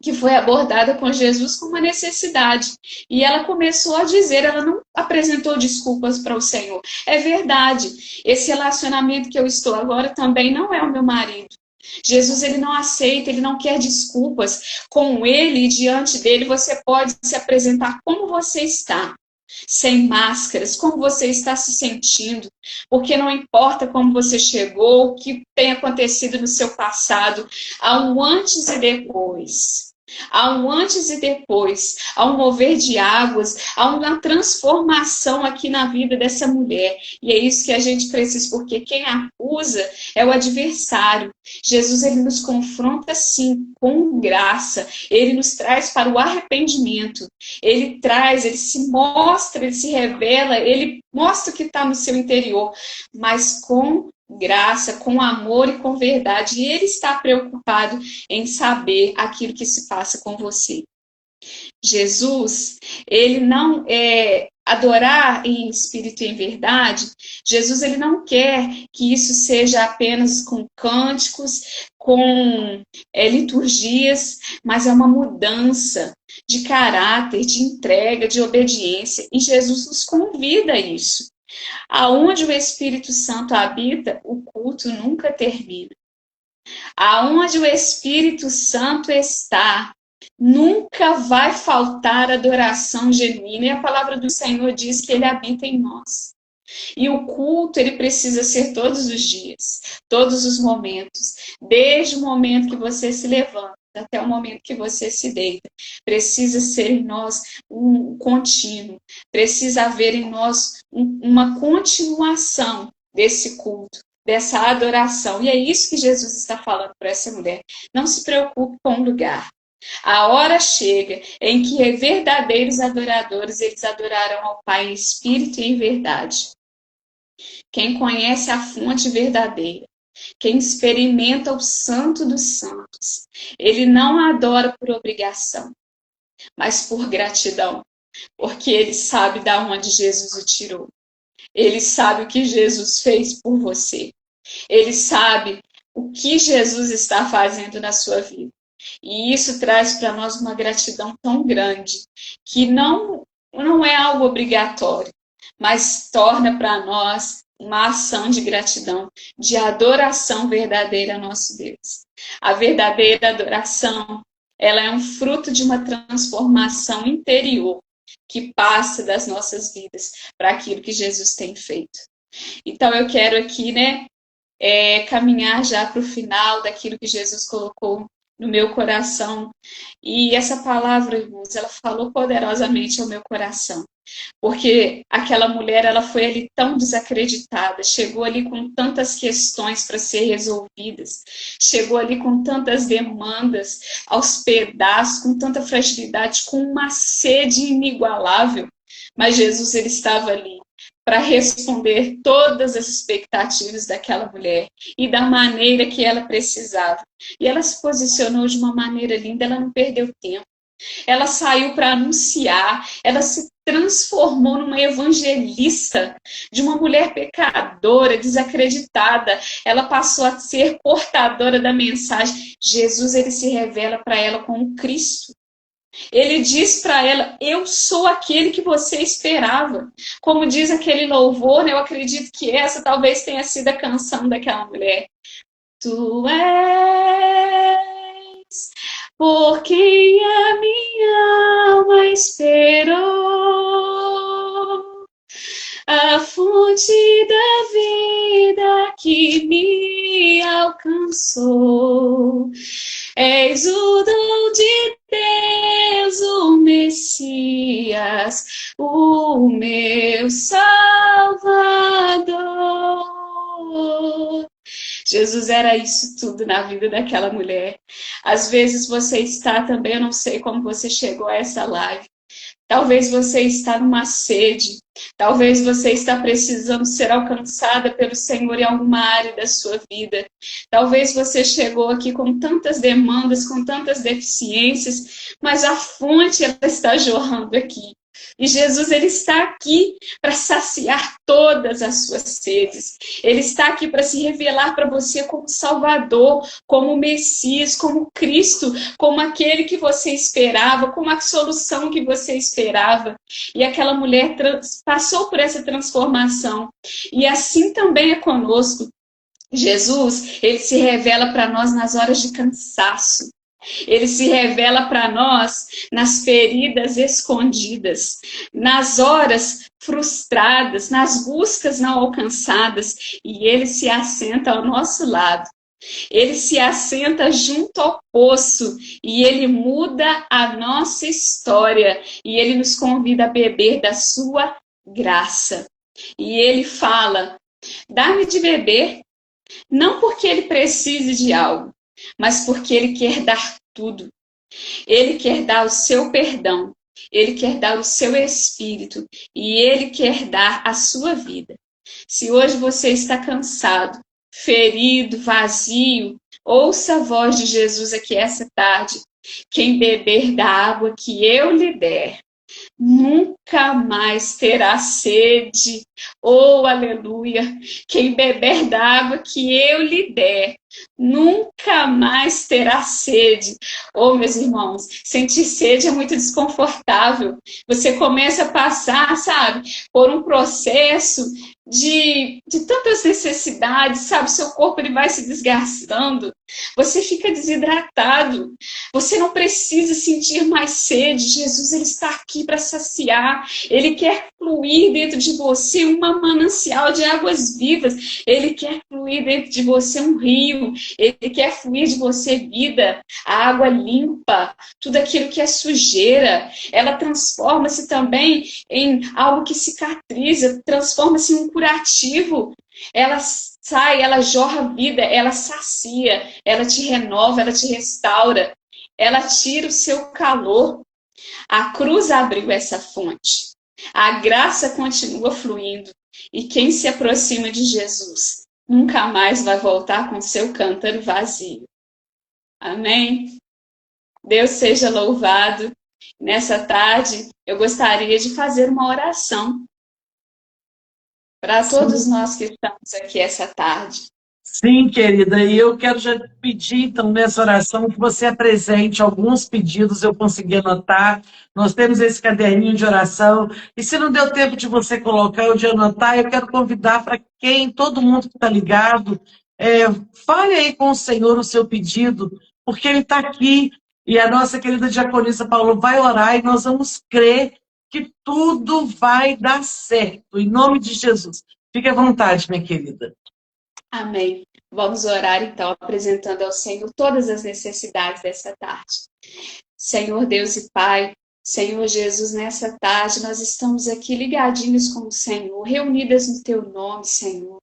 que foi abordada com Jesus com uma necessidade. E ela começou a dizer, ela não apresentou desculpas para o Senhor. É verdade, esse relacionamento que eu estou agora também não é o meu marido. Jesus, ele não aceita, ele não quer desculpas. Com ele e diante dele você pode se apresentar como você está, sem máscaras, como você está se sentindo, porque não importa como você chegou, o que tem acontecido no seu passado, há um antes e depois. Há um antes e depois, há um mover de águas, há uma transformação aqui na vida dessa mulher. E é isso que a gente precisa, porque quem acusa é o adversário. Jesus, ele nos confronta, sim, com graça. Ele nos traz para o arrependimento. Ele traz, ele se mostra, ele se revela, ele mostra o que está no seu interior, mas com graça, com amor e com verdade. E ele está preocupado em saber aquilo que se passa com você. Jesus, ele não é adorar em espírito e em verdade. Jesus, ele não quer que isso seja apenas com cânticos, com liturgias, mas é uma mudança de caráter, de entrega, de obediência. E Jesus nos convida a isso. Aonde o Espírito Santo habita, o culto nunca termina. Aonde o Espírito Santo está, nunca vai faltar adoração genuína. E a palavra do Senhor diz que ele habita em nós. E o culto, ele precisa ser todos os dias, todos os momentos. Desde o momento que você se levanta até o momento que você se deita. Precisa ser em nós um contínuo. Precisa haver em nós uma continuação desse culto, dessa adoração. E é isso que Jesus está falando para essa mulher. Não se preocupe com o lugar. A hora chega em que verdadeiros adoradores, eles adorarão ao Pai em espírito e em verdade. Quem conhece a fonte verdadeira, quem experimenta o Santo dos Santos, ele não adora por obrigação, mas por gratidão, porque ele sabe de onde Jesus o tirou. Ele sabe o que Jesus fez por você. Ele sabe o que Jesus está fazendo na sua vida. E isso traz para nós uma gratidão tão grande, que não é algo obrigatório, mas torna para nós uma ação de gratidão, de adoração verdadeira a nosso Deus. A verdadeira adoração, ela é um fruto de uma transformação interior que passa das nossas vidas para aquilo que Jesus tem feito. Então eu quero aqui, caminhar já para o final daquilo que Jesus colocou no meu coração. E essa palavra, irmãos, ela falou poderosamente ao meu coração. Porque aquela mulher, ela foi ali tão desacreditada, chegou ali com tantas questões para ser resolvidas, chegou ali com tantas demandas aos pedaços, com tanta fragilidade, com uma sede inigualável. Mas Jesus, ele estava ali para responder todas as expectativas daquela mulher e da maneira que ela precisava. E ela se posicionou de uma maneira linda, ela não perdeu tempo. Ela saiu para anunciar, ela se transformou numa evangelista, de uma mulher pecadora, desacreditada. Ela passou a ser portadora da mensagem. Jesus, ele se revela para ela como Cristo. Ele diz para ela, eu sou aquele que você esperava. Como diz aquele louvor, eu acredito que essa talvez tenha sido a canção daquela mulher. Tu és por quem a minha alma esperou, a fonte da vida que me alcançou. És o dom de Deus, o Messias, o meu Salvador. Jesus era isso tudo na vida daquela mulher. Às vezes você está também, eu não sei como você chegou a essa live. Talvez você está numa sede. Talvez você está precisando ser alcançada pelo Senhor em alguma área da sua vida. Talvez você chegou aqui com tantas demandas, com tantas deficiências, mas a fonte ela está jorrando aqui. E Jesus, ele está aqui para saciar todas as suas sedes. Ele está aqui para se revelar para você como Salvador, como Messias, como Cristo, como aquele que você esperava, como a solução que você esperava. E aquela mulher passou por essa transformação. E assim também é conosco. Jesus, ele se revela para nós nas horas de cansaço. Ele se revela para nós nas feridas escondidas, nas horas frustradas, nas buscas não alcançadas. E ele se assenta ao nosso lado Ele se assenta junto ao poço e ele muda a nossa história e ele nos convida a beber da sua graça. E ele fala: dá-me de beber, não porque ele precise de algo, mas porque ele quer dar tudo. Ele quer dar o seu perdão, ele quer dar o seu espírito e ele quer dar a sua vida. Se hoje você está cansado, ferido, vazio, ouça a voz de Jesus aqui essa tarde. Quem beber da água que eu lhe der, nunca mais terá sede. Oh, aleluia! Quem beber da água que eu lhe der, nunca mais terá sede. Oh, meus irmãos, sentir sede é muito desconfortável. Você começa a passar, sabe, por um processo de tantas necessidades, sabe? Seu corpo ele vai se desgastando. Você fica desidratado. Você não precisa sentir mais sede. Jesus ele está aqui para saciar. Ele quer fluir dentro de você uma manancial de águas vivas. Ele quer fluir dentro de você um rio. Ele quer fluir de você vida. A água limpa, tudo aquilo que é sujeira. Ela transforma-se também em algo que cicatriza, transforma-se em um curativo. Ela sai, ela jorra vida, ela sacia, ela te renova, ela te restaura, ela tira o seu calor. A cruz abriu essa fonte. A graça continua fluindo. E quem se aproxima de Jesus nunca mais vai voltar com seu cântaro vazio. Amém? Deus seja louvado. Nessa tarde, eu gostaria de fazer uma oração para todos nós que estamos aqui essa tarde. Sim, querida, e eu quero já pedir, então, nessa oração, que você apresente alguns pedidos, eu consegui anotar. Nós temos esse caderninho de oração, e se não deu tempo de você colocar ou de anotar, eu quero convidar para todo mundo que está ligado, fale aí com o Senhor o seu pedido, porque Ele está aqui, e a nossa querida diaconisa Paulo vai orar, e nós vamos crer que tudo vai dar certo, em nome de Jesus. Fique à vontade, minha querida. Amém. Vamos orar então, apresentando ao Senhor todas as necessidades dessa tarde. Senhor Deus e Pai, Senhor Jesus, nessa tarde nós estamos aqui ligadinhos com o Senhor, reunidas no Teu nome, Senhor.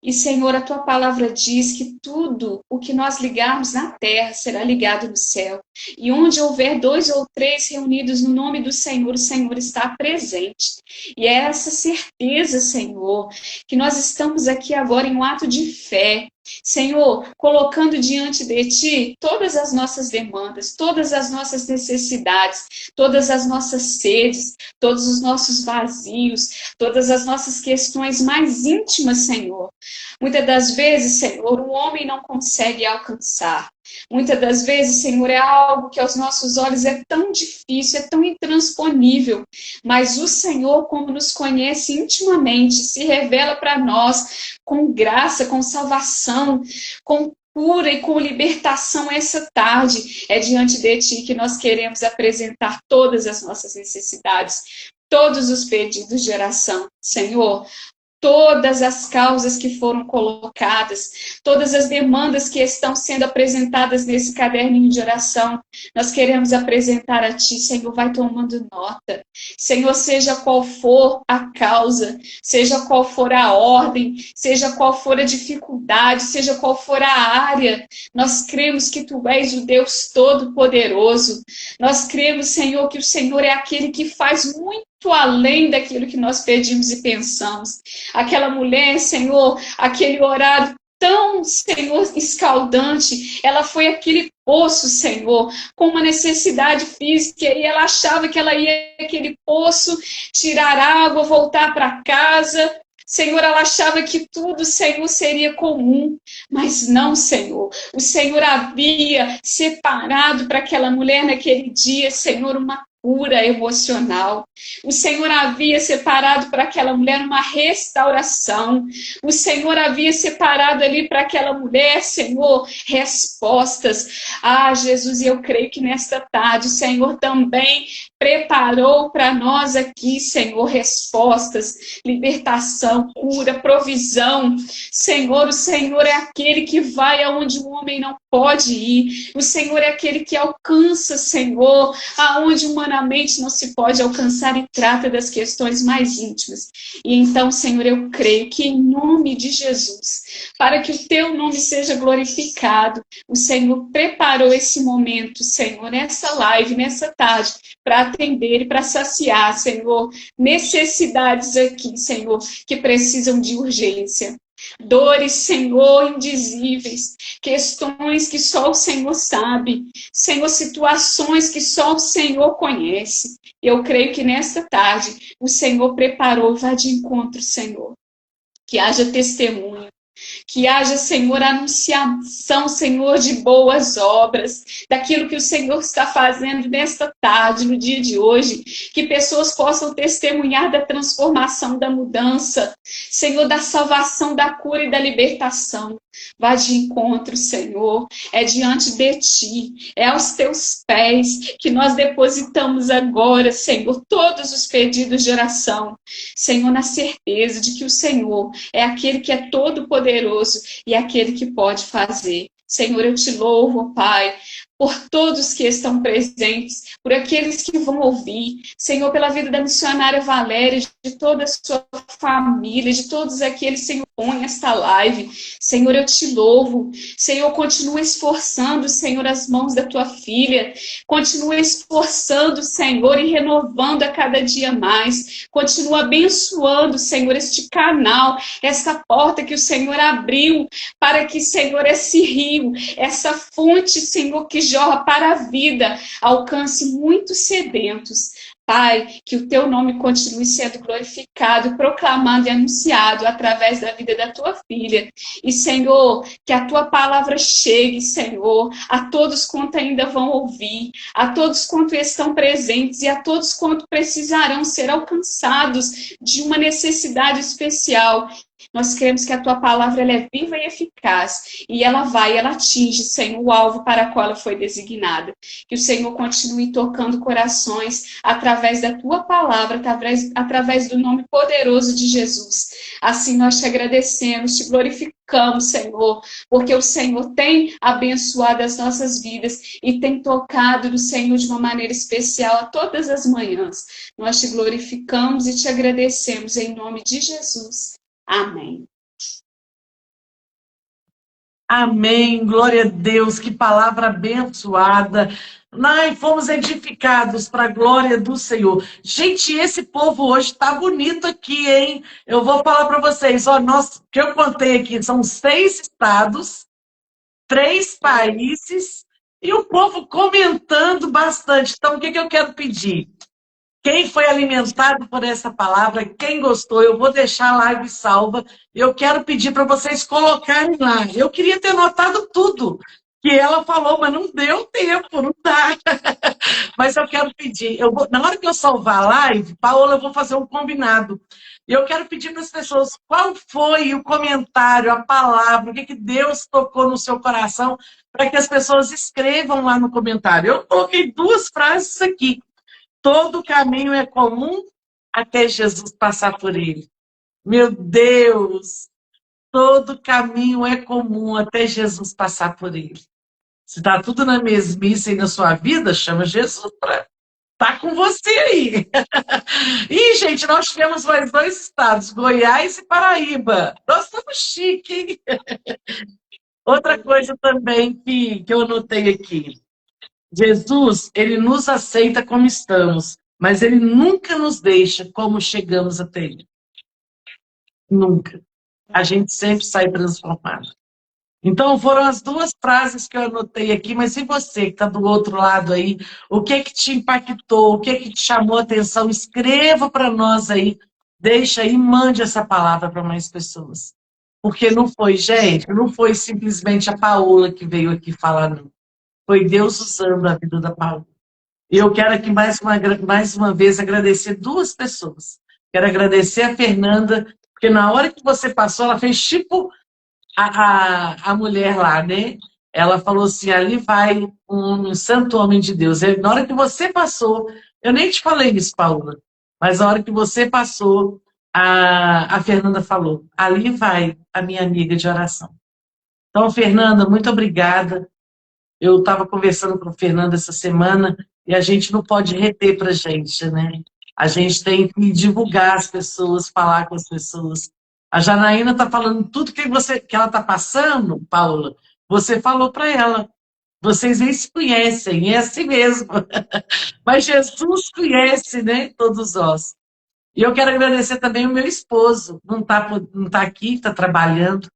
E, Senhor, a Tua palavra diz que tudo o que nós ligarmos na terra será ligado no céu. E onde houver 2 ou 3 reunidos no nome do Senhor, o Senhor está presente. E é essa certeza, Senhor, que nós estamos aqui agora em um ato de fé. Senhor, colocando diante de Ti todas as nossas demandas, todas as nossas necessidades, todas as nossas sedes, todos os nossos vazios, todas as nossas questões mais íntimas, Senhor. Muitas das vezes, Senhor, o homem não consegue alcançar. Muitas das vezes, Senhor, é algo que aos nossos olhos é tão difícil, é tão intransponível. Mas o Senhor, como nos conhece intimamente, se revela para nós com graça, com salvação, com cura e com libertação essa tarde. É diante de Ti que nós queremos apresentar todas as nossas necessidades, todos os pedidos de oração. Senhor, todas as causas que foram colocadas, todas as demandas que estão sendo apresentadas nesse caderninho de oração, nós queremos apresentar a Ti, Senhor, vai tomando nota. Senhor, seja qual for a causa, seja qual for a ordem, seja qual for a dificuldade, seja qual for a área, nós cremos que Tu és o Deus Todo-Poderoso. Nós cremos, Senhor, que o Senhor é aquele que faz muito além daquilo que nós pedimos e pensamos. Aquela mulher, Senhor, aquele horário tão, Senhor, escaldante, ela foi aquele poço, Senhor, com uma necessidade física, e ela achava que ela ia aquele poço, tirar água, voltar para casa. Senhor, ela achava que tudo, Senhor, seria comum, mas não, Senhor. O Senhor havia separado para aquela mulher naquele dia, Senhor, uma cura emocional. O Senhor havia separado para aquela mulher uma restauração. O Senhor havia separado ali para aquela mulher, Senhor, respostas. Ah, Jesus, e eu creio que nesta tarde o Senhor também preparou para nós aqui, Senhor, respostas, libertação, cura, provisão. Senhor, o Senhor é aquele que vai aonde o homem não pode ir. O Senhor é aquele que alcança, Senhor, aonde humanamente não se pode alcançar e trata das questões mais íntimas. E então, Senhor, eu creio que em nome de Jesus, para que o teu nome seja glorificado, o Senhor preparou esse momento, Senhor, nessa live, nessa tarde, para atender e para saciar, Senhor, necessidades aqui, Senhor, que precisam de urgência. Dores, Senhor, indizíveis, questões que só o Senhor sabe, Senhor, situações que só o Senhor conhece. Eu creio que nesta tarde o Senhor preparou, vá de encontro, Senhor, que haja testemunho, que haja, Senhor, anunciação, Senhor, de boas obras, daquilo que o Senhor está fazendo nesta tarde, no dia de hoje, que pessoas possam testemunhar da transformação, da mudança, Senhor, da salvação, da cura e da libertação. Vá de encontro, Senhor, é diante de Ti, é aos Teus pés que nós depositamos agora, Senhor, todos os pedidos de oração, Senhor, na certeza de que o Senhor é aquele que é todo poderoso e é aquele que pode fazer. Senhor, eu te louvo, Pai, por todos que estão presentes, por aqueles que vão ouvir, Senhor, pela vida da missionária Valéria, de toda a sua família, de todos aqueles, Senhor, põe esta live. Senhor, eu te louvo. Senhor, continua esforçando, Senhor, as mãos da tua filha. Continua esforçando, Senhor, e renovando a cada dia mais. Continua abençoando, Senhor, este canal, essa porta que o Senhor abriu para que, Senhor, esse rio, essa fonte, Senhor, que jorra para a vida, alcance muitos sedentos. Pai, que o teu nome continue sendo glorificado, proclamado e anunciado através da vida da tua filha. E, Senhor, que a tua palavra chegue, Senhor, a todos quanto ainda vão ouvir, a todos quanto estão presentes e a todos quanto precisarão ser alcançados de uma necessidade especial. Nós queremos que a tua palavra ela é viva e eficaz e ela atinge, Senhor, o alvo para o qual ela foi designada. Que o Senhor continue tocando corações através da tua palavra, através do nome poderoso de Jesus. Assim nós te agradecemos, te glorificamos, Senhor, porque o Senhor tem abençoado as nossas vidas e tem tocado no Senhor de uma maneira especial a todas as manhãs. Nós te glorificamos e te agradecemos em nome de Jesus. Amém. Amém, glória a Deus, que palavra abençoada. Nós fomos edificados para a glória do Senhor. Gente, esse povo hoje está bonito aqui, hein? Eu vou falar para vocês, ó, que eu contei aqui, são 6 estados, 3 países, e o povo comentando bastante. Então, o que eu quero pedir? Quem foi alimentado por essa palavra, quem gostou, eu vou deixar a live salva. Eu quero pedir para vocês colocarem lá. Eu queria ter notado tudo que ela falou, mas não deu tempo, não dá. Mas eu quero pedir. Na hora que eu salvar a live, Paola, eu vou fazer um combinado. Eu quero pedir para as pessoas qual foi o comentário, a palavra, o que Deus tocou no seu coração, para que as pessoas escrevam lá no comentário. Eu coloquei 2 frases aqui. Todo caminho é comum até Jesus passar por ele. Meu Deus! Todo caminho é comum até Jesus passar por ele. Se está tudo na mesmice aí na sua vida, chama Jesus para estar com você aí. E, gente, nós tivemos mais 2 estados, Goiás e Paraíba. Nós estamos chique, hein? Outra coisa também que eu anotei aqui. Jesus, ele nos aceita como estamos, mas ele nunca nos deixa como chegamos até ele. Nunca. A gente sempre sai transformado. Então, foram as 2 frases que eu anotei aqui, mas e você que está do outro lado aí? O que te impactou? O que te chamou a atenção? Escreva para nós aí, deixa aí, mande essa palavra para mais pessoas. Porque não foi, gente, não foi simplesmente a Paola que veio aqui falar, não. Foi Deus usando a vida da Paula. E eu quero aqui mais uma vez agradecer 2 pessoas. Quero agradecer a Fernanda, porque na hora que você passou, ela fez tipo a mulher lá, né? Ela falou assim, ali vai um santo homem de Deus. Na hora que você passou, Eu nem te falei isso, Paula, mas a hora que você passou, a Fernanda falou, ali vai a minha amiga de oração. Então, Fernanda, muito obrigada. Eu estava conversando com a Fernanda essa semana e a gente não pode reter para a gente, né? A gente tem que divulgar as pessoas, falar com as pessoas. A Janaína está falando tudo que ela está passando, Paula. Você falou para ela. Vocês nem se conhecem, é assim mesmo. Mas Jesus conhece, né? Todos nós. E eu quero agradecer também o meu esposo. Não tá aqui, está trabalhando.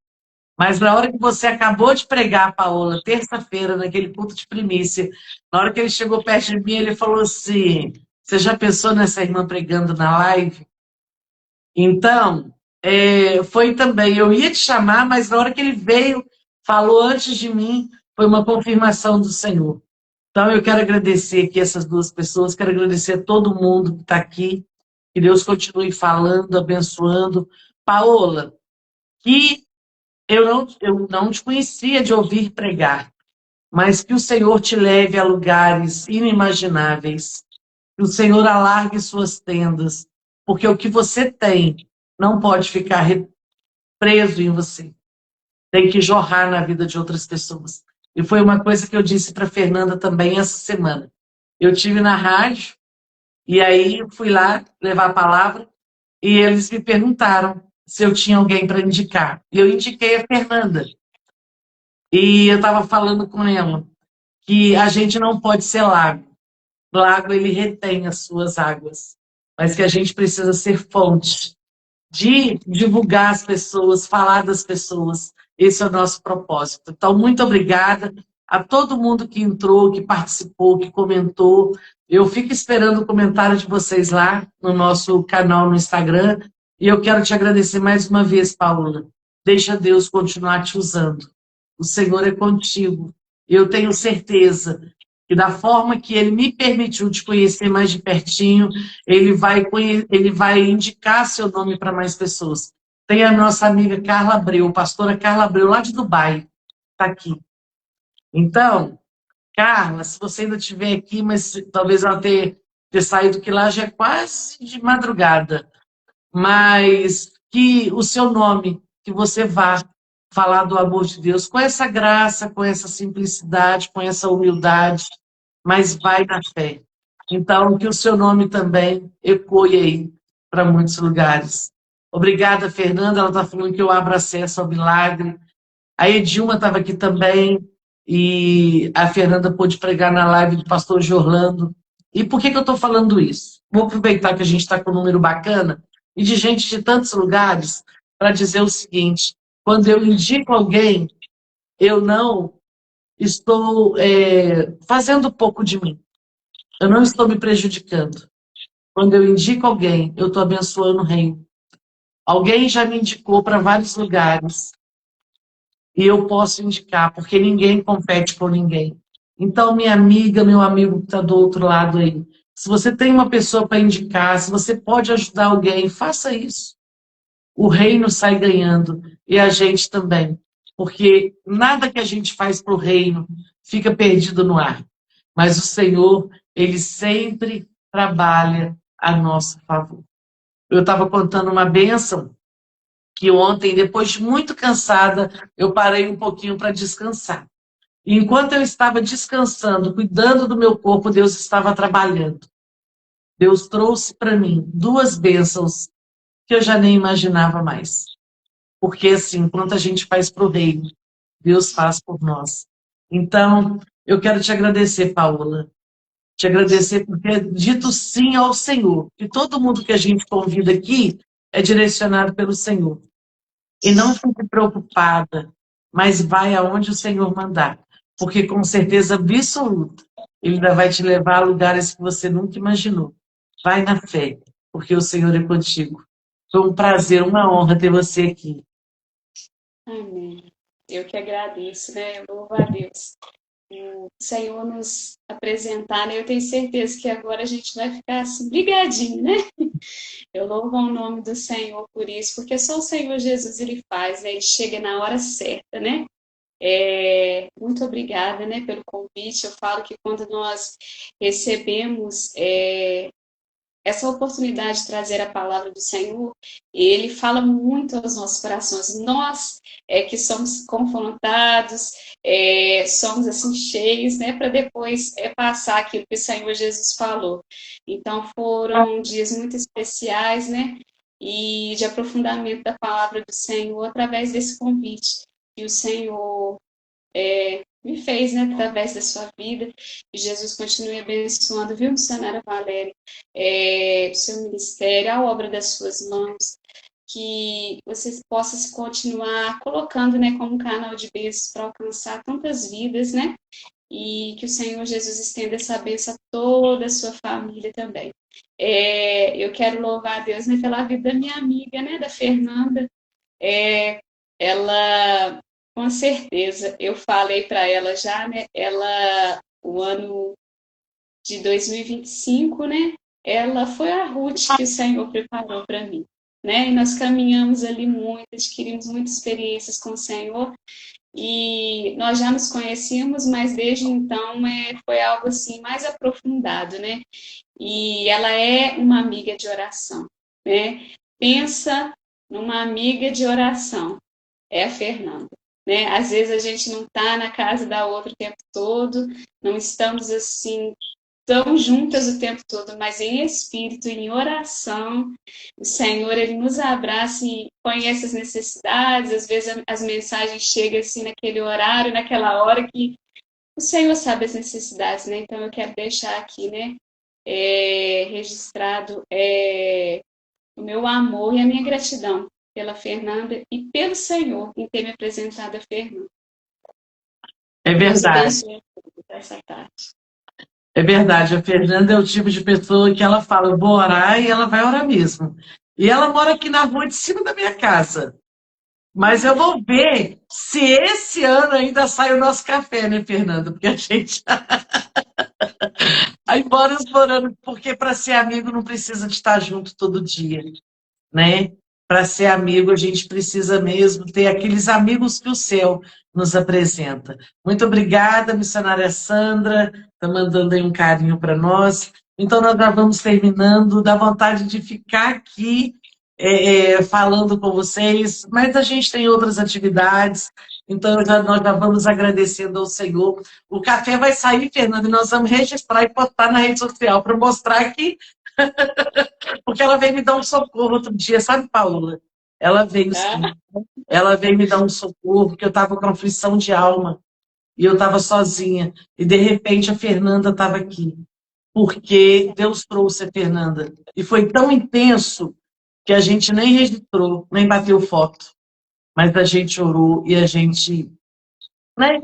Mas na hora que você acabou de pregar, Paola, terça-feira, naquele culto de primícia, na hora que ele chegou perto de mim, ele falou assim: Você já pensou nessa irmã pregando na live? Então, foi também. Eu ia te chamar, mas na hora que ele veio, falou antes de mim, foi uma confirmação do Senhor. Então, eu quero agradecer aqui essas duas pessoas, quero agradecer a todo mundo que está aqui, que Deus continue falando, abençoando. Paola, que eu não te conhecia de ouvir pregar, mas que o Senhor te leve a lugares inimagináveis, que o Senhor alargue suas tendas, porque o que você tem não pode ficar preso em você, tem que jorrar na vida de outras pessoas. E foi uma coisa que eu disse para Fernanda também essa semana. Eu tive na rádio e aí eu fui lá levar a palavra e eles me perguntaram se eu tinha alguém para indicar. E eu indiquei a Fernanda. E eu estava falando com ela que a gente não pode ser lago. Lago, ele retém as suas águas. Mas que a gente precisa ser fonte de divulgar as pessoas, falar das pessoas. Esse é o nosso propósito. Então, muito obrigada a todo mundo que entrou, que participou, que comentou. Eu fico esperando o comentário de vocês lá no nosso canal no Instagram. E eu quero te agradecer mais uma vez, Paula. Deixa Deus continuar te usando. O Senhor é contigo. Eu tenho certeza que da forma que Ele me permitiu te conhecer mais de pertinho, ele vai indicar seu nome para mais pessoas. Tem a nossa amiga Carla Abreu, pastora Carla Abreu, lá de Dubai, está aqui. Então, Carla, se você ainda estiver aqui, mas talvez ela ter saído, que lá já é quase de madrugada, mas que o seu nome, que você vá falar do amor de Deus com essa graça, com essa simplicidade, com essa humildade, mas vai na fé. Então, que o seu nome também ecoe aí para muitos lugares. Obrigada, Fernanda. Ela está falando que eu abro acesso ao milagre. A Edilma estava aqui também, e a Fernanda pôde pregar na live do pastor Jorlando. E por que eu estou falando isso? Vou aproveitar que a gente está com um número bacana e de gente de tantos lugares para dizer o seguinte: quando eu indico alguém, eu não estou fazendo pouco de mim. Eu não estou me prejudicando. Quando eu indico alguém, eu estou abençoando o reino. Alguém já me indicou para vários lugares e eu posso indicar, porque ninguém compete com ninguém. Então, minha amiga, meu amigo que está do outro lado aí, se você tem uma pessoa para indicar, se você pode ajudar alguém, faça isso. O reino sai ganhando e a gente também. Porque nada que a gente faz para o reino fica perdido no ar. Mas o Senhor, Ele sempre trabalha a nosso favor. Eu estava contando uma bênção que ontem, depois de muito cansada, eu parei um pouquinho para descansar. E enquanto eu estava descansando, cuidando do meu corpo, Deus estava trabalhando. Deus trouxe para mim duas bênçãos que eu já nem imaginava mais. Porque assim, quanto a gente faz para o reino, Deus faz por nós. Então, eu quero te agradecer, Paola. Te agradecer por ter dito sim ao Senhor. Que todo mundo que a gente convida aqui é direcionado pelo Senhor. E não fique preocupada, mas vai aonde o Senhor mandar. Porque com certeza absoluta, Ele ainda vai te levar a lugares que você nunca imaginou. Vai na fé, porque o Senhor é contigo. Foi um prazer, uma honra ter você aqui. Amém. Eu que agradeço, né? Eu louvo a Deus. O Senhor nos apresentar, né? Eu tenho certeza que agora a gente vai ficar assim, ligadinho, né? Eu louvo o nome do Senhor por isso, porque só o Senhor Jesus Ele faz, né? Ele chega na hora certa, né? Muito obrigada, né, pelo convite. Eu falo que quando nós recebemos essa oportunidade de trazer a palavra do Senhor, ele fala muito aos nossos corações. Nós que somos confrontados, somos assim cheios, né, para depois passar aquilo que o Senhor Jesus falou. Então foram dias muito especiais, né, e de aprofundamento da palavra do Senhor através desse convite que o Senhor me fez, né, através da sua vida. E Jesus continue abençoando, viu, missionária Valéria, o seu ministério, a obra das suas mãos, que você possa se continuar colocando, né, como um canal de bênçãos para alcançar tantas vidas, né, e que o Senhor Jesus estenda essa bênção a toda a sua família também. Eu quero louvar a Deus, né, pela vida da minha amiga, né, da Fernanda. Ela, com certeza, eu falei para ela já, né? Ela, o ano de 2025, né? Ela foi a Ruth que o Senhor preparou para mim, né? E nós caminhamos ali muito, adquirimos muitas experiências com o Senhor e nós já nos conhecíamos, mas desde então foi algo assim mais aprofundado, né? E ela é uma amiga de oração, né? Pensa numa amiga de oração, é a Fernanda. Né? Às vezes a gente não está na casa da outra o tempo todo, não estamos assim tão juntas o tempo todo, mas em espírito, em oração, o Senhor ele nos abraça e conhece as necessidades. Às vezes as mensagens chegam assim naquele horário, naquela hora que o Senhor sabe as necessidades, né? Então eu quero deixar aqui, né, registrado o meu amor e a minha gratidão pela Fernanda e pelo Senhor em ter me apresentado a Fernanda. É Deus verdade. abençoe essa tarde. É verdade, a Fernanda é o tipo de pessoa que ela fala, eu vou orar e ela vai orar mesmo. E ela mora aqui na rua de cima da minha casa. Mas eu vou ver se esse ano ainda sai o nosso café, né, Fernanda? Porque a gente. Aí embora explorando, porque para ser amigo não precisa de estar junto todo dia, né? Para ser amigo, a gente precisa mesmo ter aqueles amigos que o céu nos apresenta. Muito obrigada, missionária Sandra, está mandando aí um carinho para nós. Então, nós já vamos terminando, dá vontade de ficar aqui falando com vocês, mas a gente tem outras atividades, então nós já vamos agradecendo ao Senhor. O café vai sair, Fernando, e nós vamos registrar e postar na rede social para mostrar que porque ela veio me dar um socorro outro dia, sabe, Paula? Ela veio sim. Ela veio me dar um socorro, porque eu estava com aflição de alma. E eu estava sozinha. E, de repente, a Fernanda estava aqui. Porque Deus trouxe a Fernanda. E foi tão intenso que a gente nem registrou, nem bateu foto. Mas a gente orou e a gente... né?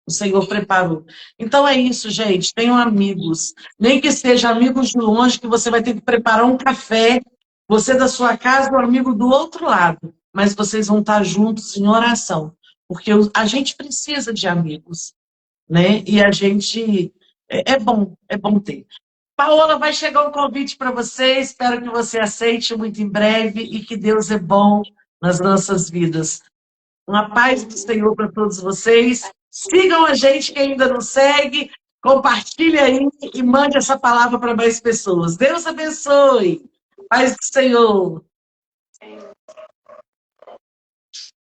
O Senhor preparou. Então é isso, gente. Tenham amigos. Nem que sejam amigos de longe, que você vai ter que preparar um café. Você da sua casa, o amigo do outro lado. Mas vocês vão estar juntos em oração. Porque a gente precisa de amigos, né? E a gente... é bom ter. Paola, vai chegar um convite para você. Espero que você aceite muito em breve e que Deus é bom nas nossas vidas. Uma paz do Senhor para todos vocês. Sigam a gente que ainda não segue. Compartilhe aí e mande essa palavra para mais pessoas. Deus abençoe. Paz do Senhor.